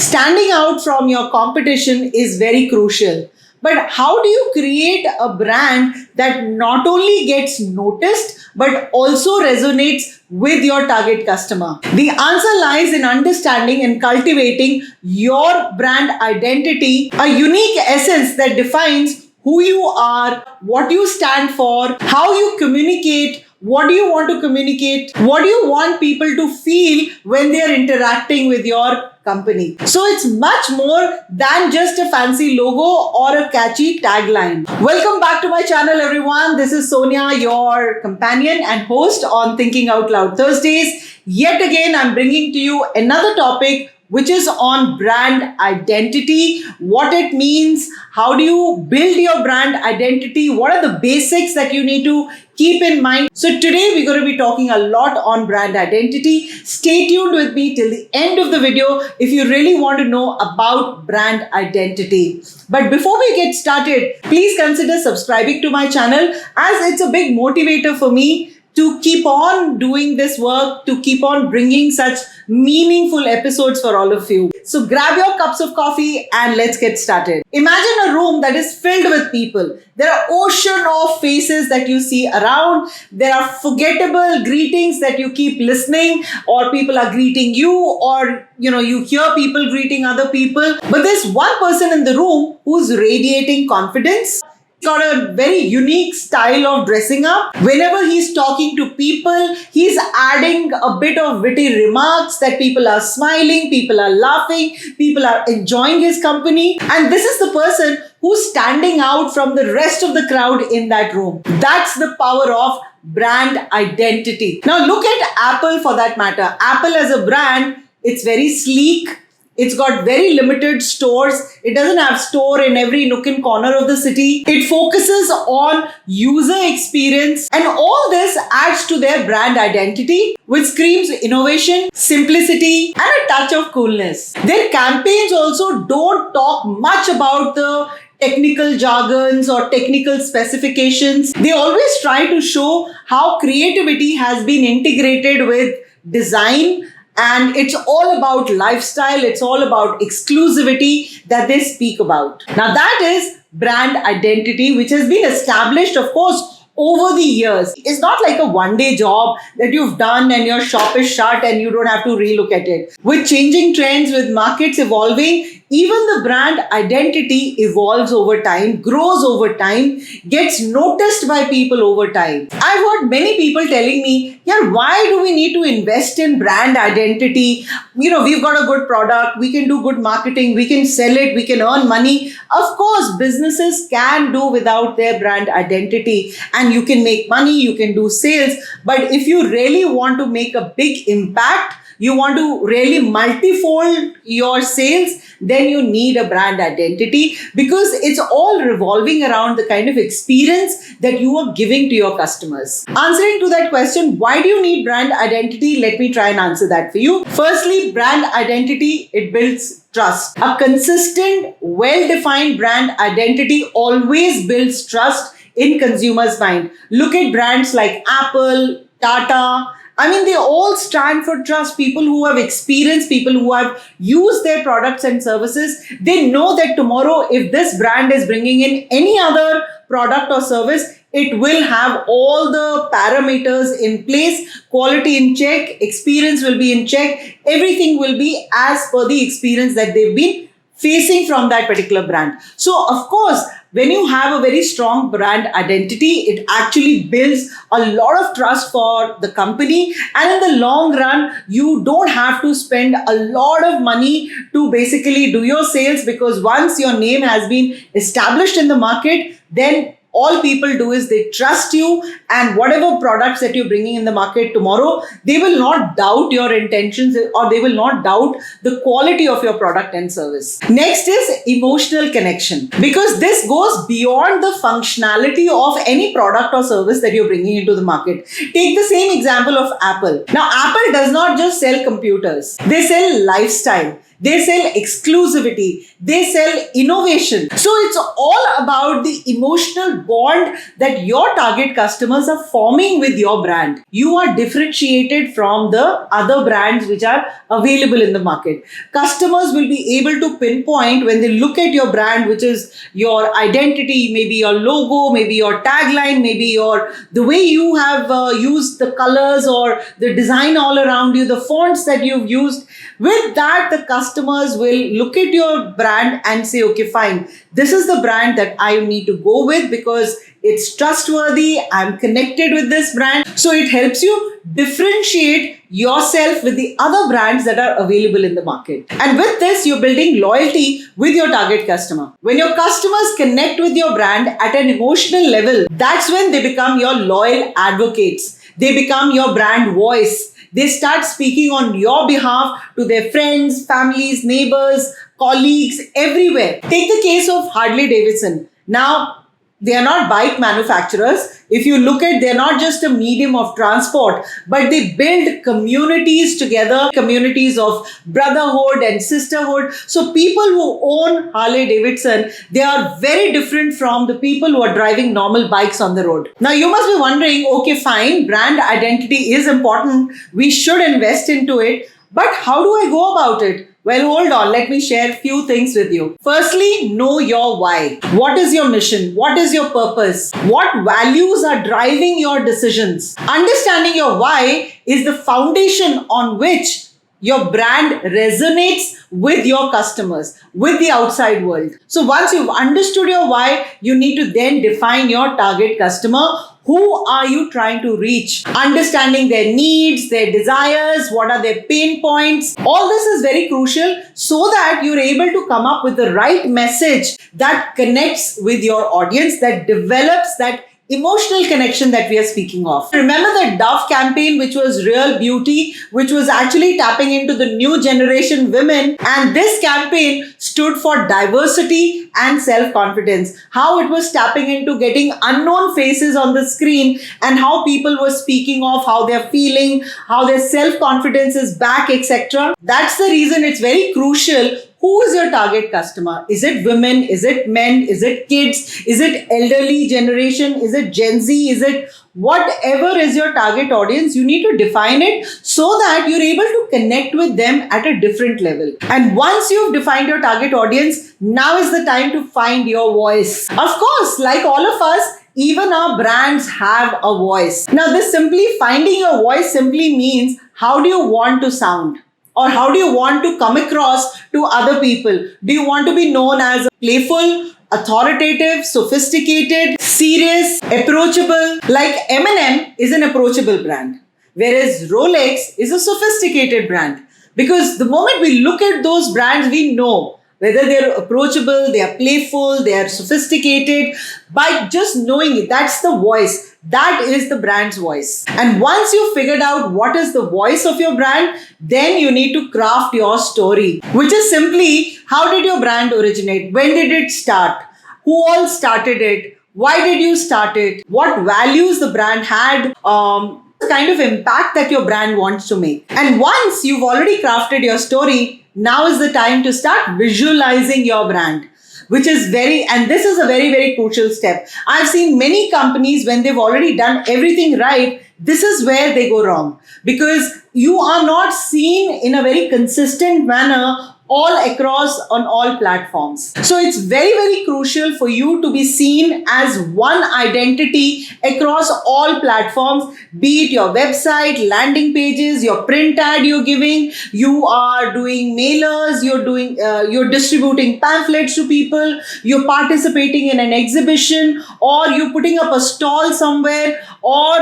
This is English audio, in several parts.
Standing out from your competition is very crucial. But how do you create a brand that not only gets noticed but also resonates with your target customer? The answer lies in understanding and cultivating your brand identity, a unique essence that defines who you are, what you stand for, how you communicate, what do you want to communicate, what do you want people to feel when they are interacting with your company. So it's much more than just a fancy logo or a catchy tagline. Welcome back to my channel, everyone. This is Sonia, your companion and host on Thinking Out Loud Thursdays. Yet again, I'm bringing to you another topic which is on brand identity, what it means, how do you build your brand identity, what are the basics that you need to keep in mind. So today we're going to be talking a lot on brand identity. Stay tuned with me till the end of the video if you really want to know about brand identity. But before we get started, please consider subscribing to my channel as it's a big motivator for me to keep on doing this work, to keep on bringing such meaningful episodes for all of you. So grab your cups of coffee and let's get started. Imagine a room that is filled with people. There are ocean of faces that you see around. There are forgettable greetings that you keep listening, or people are greeting you, or you hear people greeting other people. But there's one person in the room who's radiating confidence. He's got a very unique style of dressing up. Whenever he's talking to people, he's adding a bit of witty remarks that people are smiling, people are laughing, people are enjoying his company. And this is the person who's standing out from the rest of the crowd in that room. That's the power of brand identity. Now look at Apple for that matter. Apple as a brand, it's very sleek. It's got very limited stores. It doesn't have store in every nook and corner of the city. It focuses on user experience, and all this adds to their brand identity, which screams innovation, simplicity, and a touch of coolness. Their campaigns also don't talk much about the technical jargons or technical specifications. They always try to show how creativity has been integrated with design. And it's all about lifestyle, it's all about exclusivity that they speak about. Now that is brand identity, which has been established, of course, over the years. It's not like a one-day job that you've done and your shop is shut and you don't have to relook at it. With changing trends, with markets evolving, even the brand identity evolves over time, grows over time, gets noticed by people over time. I've heard many people telling me, why do we need to invest in brand identity? We've got a good product, we can do good marketing, we can sell it, we can earn money. Of course, businesses can do without their brand identity, and you can make money, you can do sales. But if you really want to make a big impact, you want to really multifold your sales, then you need a brand identity, because it's all revolving around the kind of experience that you are giving to your customers. Answering to that question, why do you need brand identity? Let me try and answer that for you. Firstly, brand identity, it builds trust. A consistent, well-defined brand identity always builds trust in consumers' mind. Look at brands like Apple, Tata. They all stand for trust. People who have experience, people who have used their products and services, they know that tomorrow, if this brand is bringing in any other product or service, it will have all the parameters in place, quality in check, experience will be in check, everything will be as per the experience that they've been facing from that particular brand. So, of course, when you have a very strong brand identity, it actually builds a lot of trust for the company. And in the long run, you don't have to spend a lot of money to basically do your sales, because once your name has been established in the market, then all people do is they trust you, and whatever products that you're bringing in the market tomorrow, they will not doubt your intentions, or they will not doubt the quality of your product and service. Next is emotional connection, because this goes beyond the functionality of any product or service that you're bringing into the market. Take the same example of Apple. Now, Apple does not just sell computers, they sell lifestyle. they sell exclusivity, they sell innovation. So it's all about the emotional bond that your target customers are forming with your brand. You are differentiated from the other brands which are available in the market. Customers will be able to pinpoint when they look at your brand, which is your identity, maybe your logo, maybe your tagline, maybe your the way you have used the colors or the design all around you, the fonts that you've used. With that, the customers will look at your brand and say, okay, fine, this is the brand that I need to go with because it's trustworthy, I'm connected with this brand. So it helps you differentiate yourself with the other brands that are available in the market. And with this, you're building loyalty with your target customer. When your customers connect with your brand at an emotional level, that's when they become your loyal advocates. They become your brand voice. They start speaking on your behalf to their friends, families, neighbors, colleagues, everywhere. Take the case of Harley Davidson. Now, they are not bike manufacturers. If you look at, they're not just a medium of transport, but they build communities together, communities of brotherhood and sisterhood. So people who own Harley Davidson, they are very different from the people who are driving normal bikes on the road. Now you must be wondering, okay, fine, brand identity is important. We should invest into it. But how do I go about it? Well, hold on. Let me share a few things with you. Firstly, know your why. What is your mission? What is your purpose? What values are driving your decisions? Understanding your why is the foundation on which your brand resonates with your customers, with the outside world. So once you've understood your why, you need to then define your target customer. Who are you trying to reach? Understanding their needs, their desires, what are their pain points. All this is very crucial so that you're able to come up with the right message that connects with your audience, that develops that emotional connection that we are speaking of. Remember the Dove campaign, which was Real Beauty, which was actually tapping into the new generation women. And this campaign stood for diversity and self-confidence. How it was tapping into getting unknown faces on the screen and how people were speaking of how they're feeling, how their self-confidence is back, etc. That's the reason it's very crucial. Who is your target customer? Is it women? Is it men? Is it kids? Is it elderly generation? Is it Gen Z? Is it whatever is your target audience? You need to define it so that you're able to connect with them at a different level. And once you've defined your target audience, now is the time to find your voice. Of course, like all of us, even our brands have a voice. Now, this simply finding your voice simply means how do you want to sound? Or how do you want to come across to other people? Do you want to be known as playful, authoritative, sophisticated, serious, approachable? Like M&M is an approachable brand, whereas Rolex is a sophisticated brand. Because the moment we look at those brands, we know whether they're approachable, they are playful, they are sophisticated. By just knowing it, that's the voice. That is the brand's voice. And once you've figured out what is the voice of your brand, then you need to craft your story, which is simply how did your brand originate? When did it start? Who all started it? Why did you start it? What values the brand had? Kind of impact that your brand wants to make. And once you've already crafted your story, now is the time to start visualizing your brand, which is and this is a very, very crucial step. I've seen many companies when they've already done everything right, this is where they go wrong because you are not seen in a very consistent manner all across on all platforms. So it's very, very crucial for you to be seen as one identity across all platforms, be it your website, landing pages, your print ad you're giving, you are doing mailers, you're distributing pamphlets to people, you're participating in an exhibition, or you're putting up a stall somewhere, or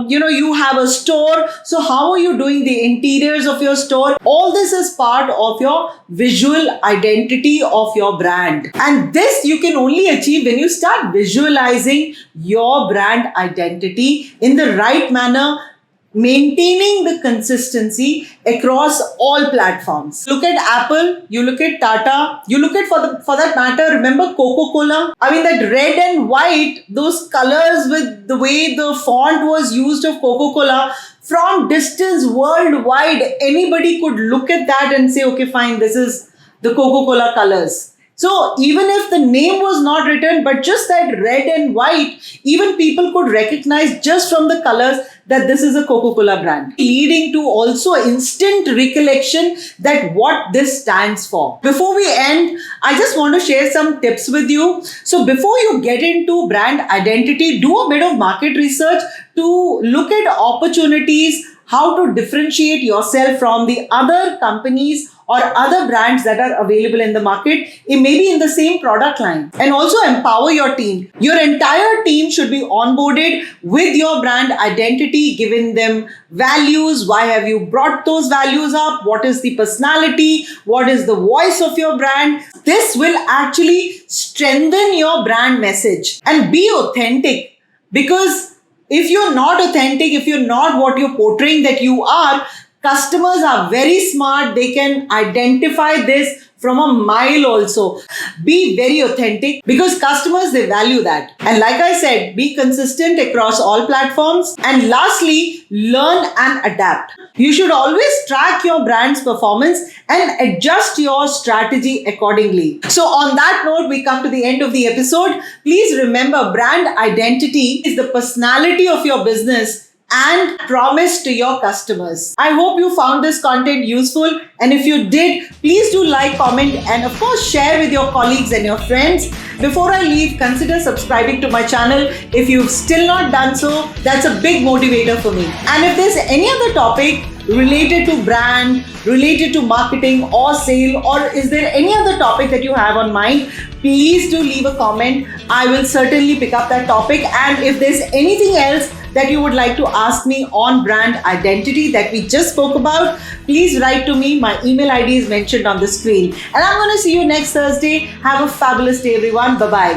you have a store. So how are you doing the interiors of your store? All this is part of your visual identity of your brand, and this you can only achieve when you start visualizing your brand identity in the right manner, maintaining the consistency across all platforms. Look at Apple, you look at Tata, you look at for that matter, remember Coca-Cola? I mean, that red and white, those colors with the way the font was used of Coca-Cola, from distance worldwide, anybody could look at that and say, okay, fine, this is the Coca-Cola colors. So even if the name was not written, but just that red and white, even people could recognize just from the colors that this is a Coca-Cola brand, leading to also instant recollection that what this stands for. Before we end, I just want to share some tips with you. So before you get into brand identity, do a bit of market research to look at opportunities, how to differentiate yourself from the other companies or other brands that are available in the market. It may be in the same product line. And also empower your team. Your entire team should be onboarded with your brand identity, giving them values. Why have you brought those values up? What is the personality? What is the voice of your brand? This will actually strengthen your brand message. And be authentic, because if you're not authentic, if you're not what you're portraying that you are, customers are very smart. They can identify this from a mile also. Be very authentic, because customers, they value that. And like I said, be consistent across all platforms. And lastly, learn and adapt. You should always track your brand's performance and adjust your strategy accordingly. So on that note, we come to the end of the episode. Please remember, brand identity is the personality of your business and promise to your customers. I hope you found this content useful, and if you did, please do like, comment, and of course share with your colleagues and your friends. Before I leave, consider subscribing to my channel if you've still not done so. That's a big motivator for me. And if there's any other topic related to brand, related to marketing or sale, or is there any other topic that you have on mind, please do leave a comment. I will certainly pick up that topic. And if there's anything else that you would like to ask me on brand identity that we just spoke about, please write to me. My email ID is mentioned on the screen. And I'm going to see you next Thursday. Have a fabulous day, everyone. Bye-bye.